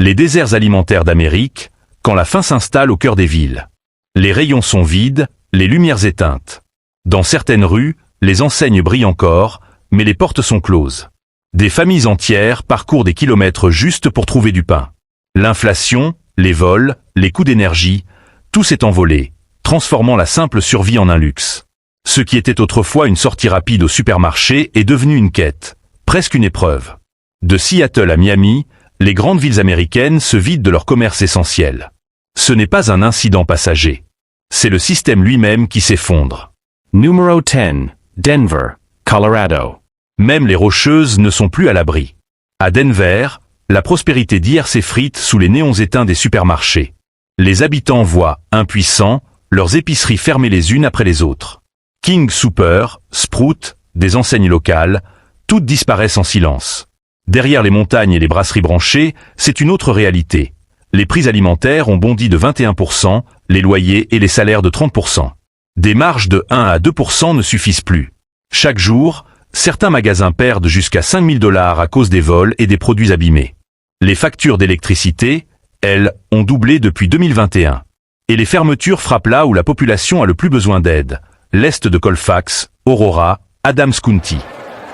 Les déserts alimentaires d'Amérique, quand la faim s'installe au cœur des villes. Les rayons sont vides, les lumières éteintes. Dans certaines rues, les enseignes brillent encore, mais les portes sont closes. Des familles entières parcourent des kilomètres juste pour trouver du pain. L'inflation, les vols, les coûts d'énergie, tout s'est envolé, transformant la simple survie en un luxe. Ce qui était autrefois une sortie rapide au supermarché est devenu une quête, presque une épreuve. De Seattle à Miami, les grandes villes américaines se vident de leur commerce essentiel. Ce n'est pas un incident passager. C'est le système lui-même qui s'effondre. Numéro 10. Denver, Colorado. Même les rocheuses ne sont plus à l'abri. À Denver, la prospérité d'hier s'effrite sous les néons éteints des supermarchés. Les habitants voient, impuissants, leurs épiceries fermer les unes après les autres. King Soopers, Sprout, des enseignes locales, toutes disparaissent en silence. Derrière les montagnes et les brasseries branchées, c'est une autre réalité. Les prix alimentaires ont bondi de 21%, les loyers et les salaires de 30%. Des marges de 1 à 2% ne suffisent plus. Chaque jour, certains magasins perdent jusqu'à 5 000 $ à cause des vols et des produits abîmés. Les factures d'électricité, elles, ont doublé depuis 2021. Et les fermetures frappent là où la population a le plus besoin d'aide. L'est de Colfax, Aurora, Adams County.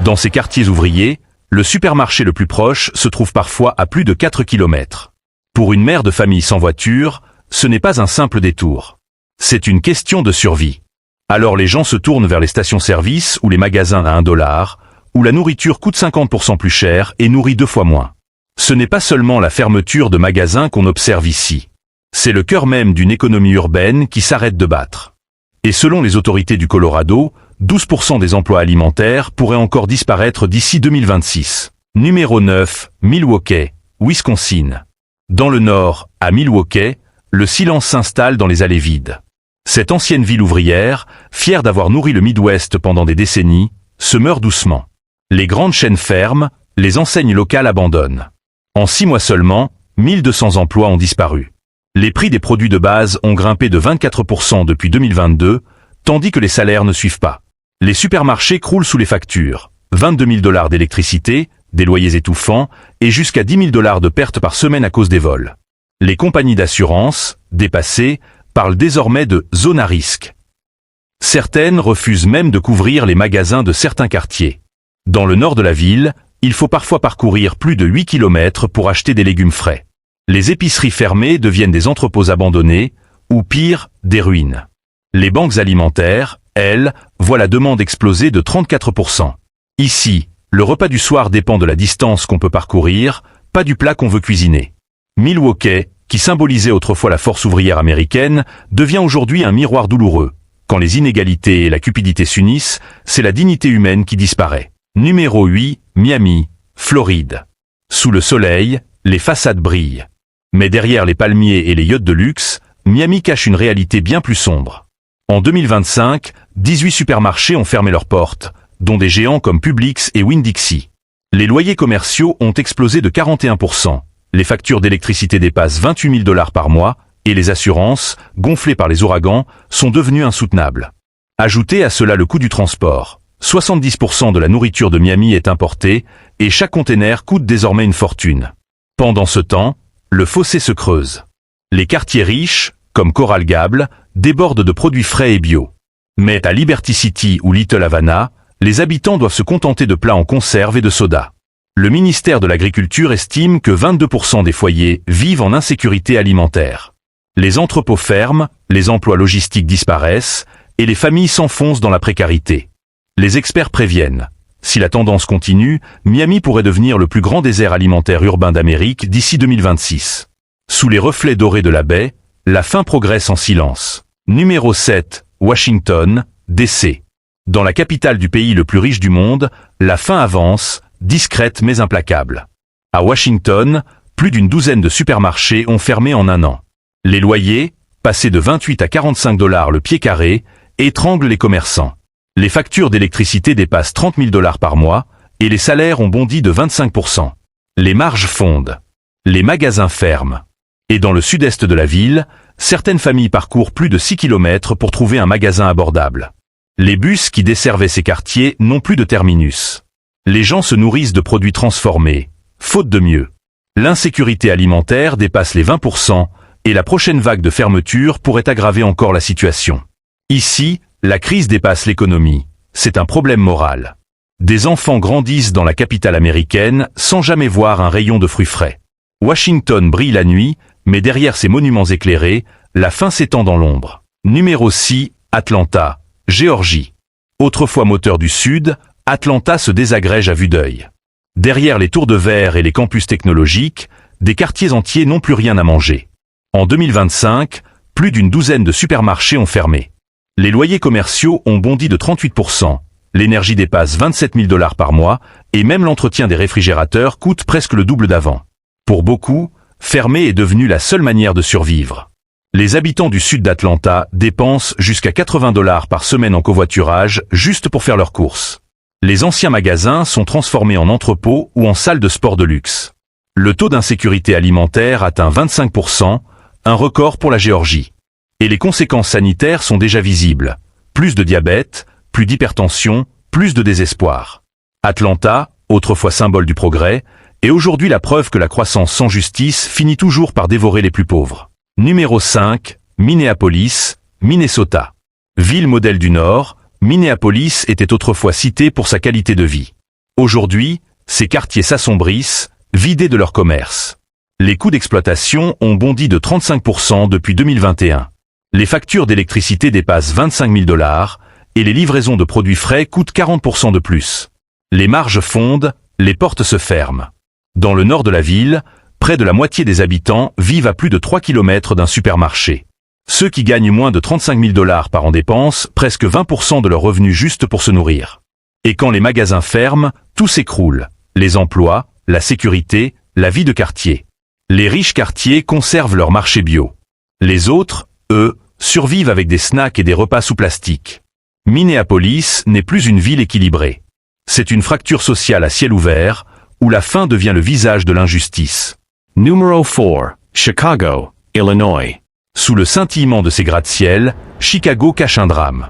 Dans ces quartiers ouvriers, le supermarché le plus proche se trouve parfois à plus de 4 km. Pour une mère de famille sans voiture, ce n'est pas un simple détour. C'est une question de survie. Alors les gens se tournent vers les stations-service ou les magasins à 1 $, où la nourriture coûte 50% plus cher et nourrit 2 fois moins. Ce n'est pas seulement la fermeture de magasins qu'on observe ici. C'est le cœur même d'une économie urbaine qui s'arrête de battre. Et selon les autorités du Colorado, 12% des emplois alimentaires pourraient encore disparaître d'ici 2026. Numéro 9, Milwaukee, Wisconsin. Dans le nord, à Milwaukee, le silence s'installe dans les allées vides. Cette ancienne ville ouvrière, fière d'avoir nourri le Midwest pendant des décennies, se meurt doucement. Les grandes chaînes ferment, les enseignes locales abandonnent. En 6 mois seulement, 1200 emplois ont disparu. Les prix des produits de base ont grimpé de 24% depuis 2022, tandis que les salaires ne suivent pas. Les supermarchés croulent sous les factures, 22 000 $ d'électricité, des loyers étouffants, et jusqu'à 10 000 $ de pertes par semaine à cause des vols. Les compagnies d'assurance, dépassées, parlent désormais de zone à risque. Certaines refusent même de couvrir les magasins de certains quartiers. Dans le nord de la ville, il faut parfois parcourir plus de 8 km pour acheter des légumes frais. Les épiceries fermées deviennent des entrepôts abandonnés, ou pire, des ruines. Les banques alimentaires, elles, voient la demande exploser de 34%. Ici, le repas du soir dépend de la distance qu'on peut parcourir, pas du plat qu'on veut cuisiner. Milwaukee, qui symbolisait autrefois la force ouvrière américaine, devient aujourd'hui un miroir douloureux. Quand les inégalités et la cupidité s'unissent, c'est la dignité humaine qui disparaît. Numéro 8, Miami, Floride. Sous le soleil, les façades brillent. Mais derrière les palmiers et les yachts de luxe, Miami cache une réalité bien plus sombre. En 2025, 18 supermarchés ont fermé leurs portes, dont des géants comme Publix et Winn-Dixie. Les loyers commerciaux ont explosé de 41%. Les factures d'électricité dépassent 28 000 $ par mois, et les assurances, gonflées par les ouragans, sont devenues insoutenables. Ajoutez à cela le coût du transport. 70% de la nourriture de Miami est importée, et chaque container coûte désormais une fortune. Pendant ce temps, le fossé se creuse. Les quartiers riches, comme Coral Gables, débordent de produits frais et bio. Mais à Liberty City ou Little Havana, les habitants doivent se contenter de plats en conserve et de soda. Le ministère de l'Agriculture estime que 22% des foyers vivent en insécurité alimentaire. Les entrepôts ferment, les emplois logistiques disparaissent, et les familles s'enfoncent dans la précarité. Les experts préviennent. Si la tendance continue, Miami pourrait devenir le plus grand désert alimentaire urbain d'Amérique d'ici 2026. Sous les reflets dorés de la baie, la faim progresse en silence. Numéro 7, Washington, D.C. Dans la capitale du pays le plus riche du monde, la faim avance, discrète mais implacable. À Washington, plus d'une douzaine de supermarchés ont fermé en un an. Les loyers, passés de 28 à 45 $ le pied carré, étranglent les commerçants. Les factures d'électricité dépassent 30 000 $ par mois, et les salaires ont bondi de 25%. Les marges fondent. Les magasins ferment. Et dans le sud-est de la ville, certaines familles parcourent plus de 6 km pour trouver un magasin abordable. Les bus qui desservaient ces quartiers n'ont plus de terminus. Les gens se nourrissent de produits transformés, faute de mieux. L'insécurité alimentaire dépasse les 20% et la prochaine vague de fermeture pourrait aggraver encore la situation. Ici, la crise dépasse l'économie. C'est un problème moral. Des enfants grandissent dans la capitale américaine sans jamais voir un rayon de fruits frais. Washington brille la nuit, mais derrière ses monuments éclairés, la faim s'étend dans l'ombre. Numéro 6, Atlanta, Géorgie. Autrefois moteur du Sud, Atlanta se désagrège à vue d'œil. Derrière les tours de verre et les campus technologiques, des quartiers entiers n'ont plus rien à manger. En 2025, plus d'une douzaine de supermarchés ont fermé. Les loyers commerciaux ont bondi de 38%, l'énergie dépasse 27 000 $ par mois, et même l'entretien des réfrigérateurs coûte presque le double d'avant. Pour beaucoup, fermer est devenu la seule manière de survivre. Les habitants du sud d'Atlanta dépensent jusqu'à 80 $ par semaine en covoiturage juste pour faire leurs courses. Les anciens magasins sont transformés en entrepôts ou en salles de sport de luxe. Le taux d'insécurité alimentaire atteint 25%, un record pour la Géorgie. Et les conséquences sanitaires sont déjà visibles. Plus de diabète, plus d'hypertension, plus de désespoir. Atlanta, autrefois symbole du progrès, est aujourd'hui la preuve que la croissance sans justice finit toujours par dévorer les plus pauvres. Numéro 5, Minneapolis, Minnesota. Ville modèle du Nord, Minneapolis était autrefois citée pour sa qualité de vie. Aujourd'hui, ces quartiers s'assombrissent, vidés de leur commerce. Les coûts d'exploitation ont bondi de 35% depuis 2021. Les factures d'électricité dépassent 25 000 $ et les livraisons de produits frais coûtent 40% de plus. Les marges fondent, les portes se ferment. Dans le nord de la ville, près de la moitié des habitants vivent à plus de 3 km d'un supermarché. Ceux qui gagnent moins de 35 000 $ par an dépensent presque 20% de leurs revenus juste pour se nourrir. Et quand les magasins ferment, tout s'écroule. Les emplois, la sécurité, la vie de quartier. Les riches quartiers conservent leur marché bio. Les autres, eux, survivent avec des snacks et des repas sous plastique. Minneapolis n'est plus une ville équilibrée. C'est une fracture sociale à ciel ouvert, où la faim devient le visage de l'injustice. Numéro 4, Chicago, Illinois. Sous le scintillement de ces gratte-ciel, Chicago cache un drame.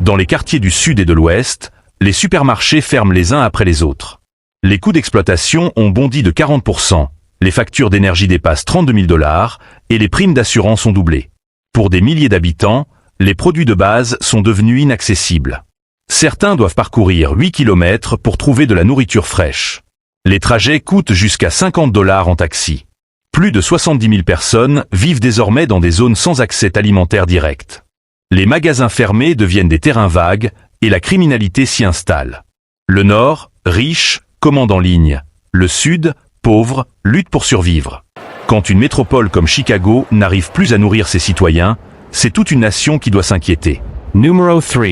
Dans les quartiers du sud et de l'ouest, les supermarchés ferment les uns après les autres. Les coûts d'exploitation ont bondi de 40%, les factures d'énergie dépassent 32 000 $ et les primes d'assurance ont doublé. Pour des milliers d'habitants, les produits de base sont devenus inaccessibles. Certains doivent parcourir 8 km pour trouver de la nourriture fraîche. Les trajets coûtent jusqu'à 50 $ en taxi. Plus de 70 000 personnes vivent désormais dans des zones sans accès alimentaire direct. Les magasins fermés deviennent des terrains vagues et la criminalité s'y installe. Le Nord, riche, commande en ligne. Le Sud, pauvre, lutte pour survivre. Quand une métropole comme Chicago n'arrive plus à nourrir ses citoyens, c'est toute une nation qui doit s'inquiéter. Numéro 3,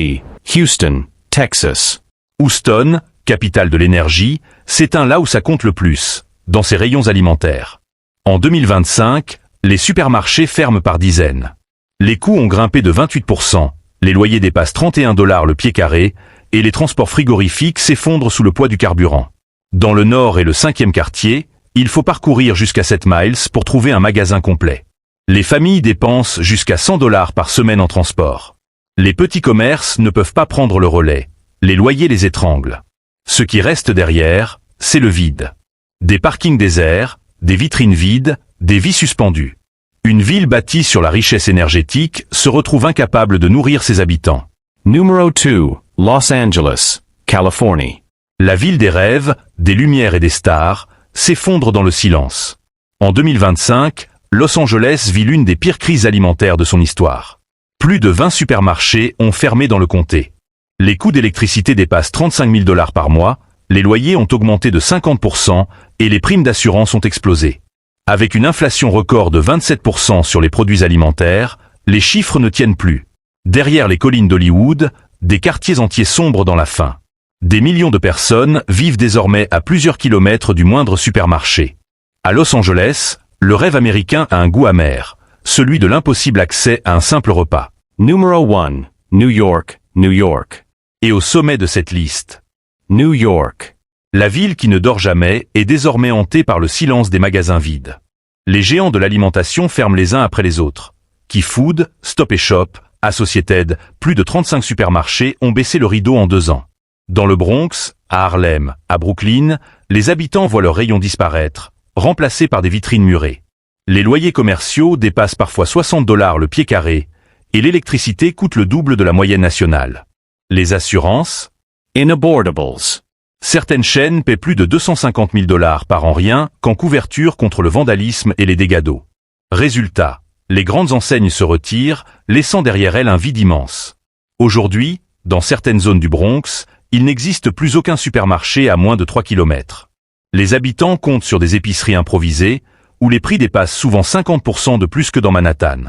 Houston, Texas. Houston, capitale de l'énergie, s'éteint là où ça compte le plus, dans ses rayons alimentaires. En 2025, les supermarchés ferment par dizaines. Les coûts ont grimpé de 28%, les loyers dépassent 31 $ le pied carré, et les transports frigorifiques s'effondrent sous le poids du carburant. Dans le nord et le 5e quartier, il faut parcourir jusqu'à 7 miles pour trouver un magasin complet. Les familles dépensent jusqu'à 100 $ par semaine en transport. Les petits commerces ne peuvent pas prendre le relais, les loyers les étranglent. Ce qui reste derrière, c'est le vide. Des parkings déserts, des vitrines vides, des vies suspendues. Une ville bâtie sur la richesse énergétique se retrouve incapable de nourrir ses habitants. Numéro 2, Los Angeles, Californie. La ville des rêves, des lumières et des stars, s'effondre dans le silence. En 2025, Los Angeles vit l'une des pires crises alimentaires de son histoire. Plus de 20 supermarchés ont fermé dans le comté. Les coûts d'électricité dépassent 35 000 $ par mois, les loyers ont augmenté de 50% et les primes d'assurance ont explosé. Avec une inflation record de 27% sur les produits alimentaires, les chiffres ne tiennent plus. Derrière les collines d'Hollywood, des quartiers entiers sombrent dans la faim. Des millions de personnes vivent désormais à plusieurs kilomètres du moindre supermarché. À Los Angeles, le rêve américain a un goût amer, celui de l'impossible accès à un simple repas. Numéro 1, New York, New York. Et au sommet de cette liste, New York. la ville qui ne dort jamais est désormais hantée par le silence des magasins vides. Les géants de l'alimentation ferment les uns après les autres. Key Food, Stop & Shop, Associated, plus de 35 supermarchés ont baissé le rideau en 2 ans. Dans le Bronx, à Harlem, à Brooklyn, les habitants voient leurs rayons disparaître, remplacés par des vitrines murées. Les loyers commerciaux dépassent parfois $60 le pied carré, et l'électricité coûte le double de la moyenne nationale. Les assurances, Inabordables. certaines chaînes paient plus de $250 000 par an rien qu'en couverture contre le vandalisme et les dégâts d'eau. Résultat, les grandes enseignes se retirent, laissant derrière elles un vide immense. Aujourd'hui, dans certaines zones du Bronx, il n'existe plus aucun supermarché à moins de 3 km. Les habitants comptent sur des épiceries improvisées, où les prix dépassent souvent 50% de plus que dans Manhattan.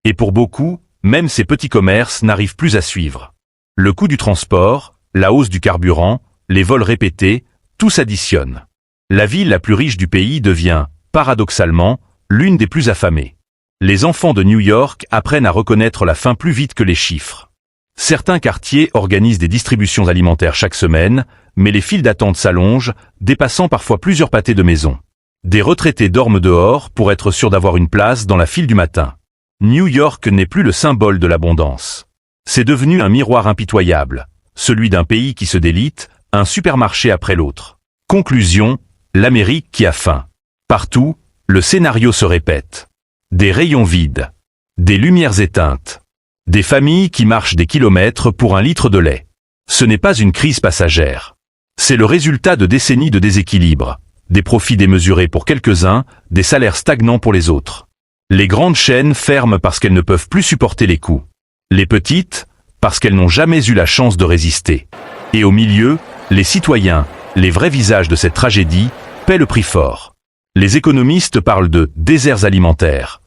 Et pour beaucoup, même ces petits commerces n'arrivent plus à suivre. Le coût du transport, la hausse du carburant, les vols répétés, tout s'additionne. La ville la plus riche du pays devient, paradoxalement, l'une des plus affamées. Les enfants de New York apprennent à reconnaître la faim plus vite que les chiffres. Certains quartiers organisent des distributions alimentaires chaque semaine, mais les files d'attente s'allongent, dépassant parfois plusieurs pâtés de maison. Des retraités dorment dehors pour être sûrs d'avoir une place dans la file du matin. New York n'est plus le symbole de l'abondance. C'est devenu un miroir impitoyable, celui d'un pays qui se délite, un supermarché après l'autre. Conclusion, l'Amérique qui a faim. Partout, le scénario se répète. Des rayons vides, des lumières éteintes, des familles qui marchent des kilomètres pour un litre de lait. Ce n'est pas une crise passagère. C'est le résultat de décennies de déséquilibre, des profits démesurés pour quelques-uns, des salaires stagnants pour les autres. Les grandes chaînes ferment parce qu'elles ne peuvent plus supporter les coûts. Les petites, parce qu'elles n'ont jamais eu la chance de résister. Et au milieu, les citoyens, les vrais visages de cette tragédie, paient le prix fort. Les économistes parlent de « déserts alimentaires »,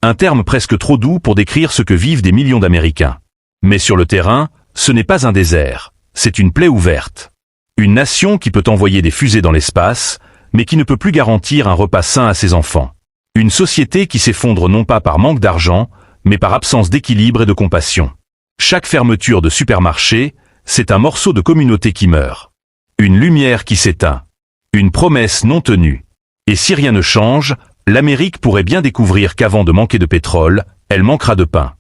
un terme presque trop doux pour décrire ce que vivent des millions d'Américains. Mais sur le terrain, ce n'est pas un désert, c'est une plaie ouverte. Une nation qui peut envoyer des fusées dans l'espace, mais qui ne peut plus garantir un repas sain à ses enfants. Une société qui s'effondre non pas par manque d'argent, mais par absence d'équilibre et de compassion. Chaque fermeture de supermarché, c'est un morceau de communauté qui meurt. Une lumière qui s'éteint. Une promesse non tenue. Et si rien ne change, l'Amérique pourrait bien découvrir qu'avant de manquer de pétrole, elle manquera de pain.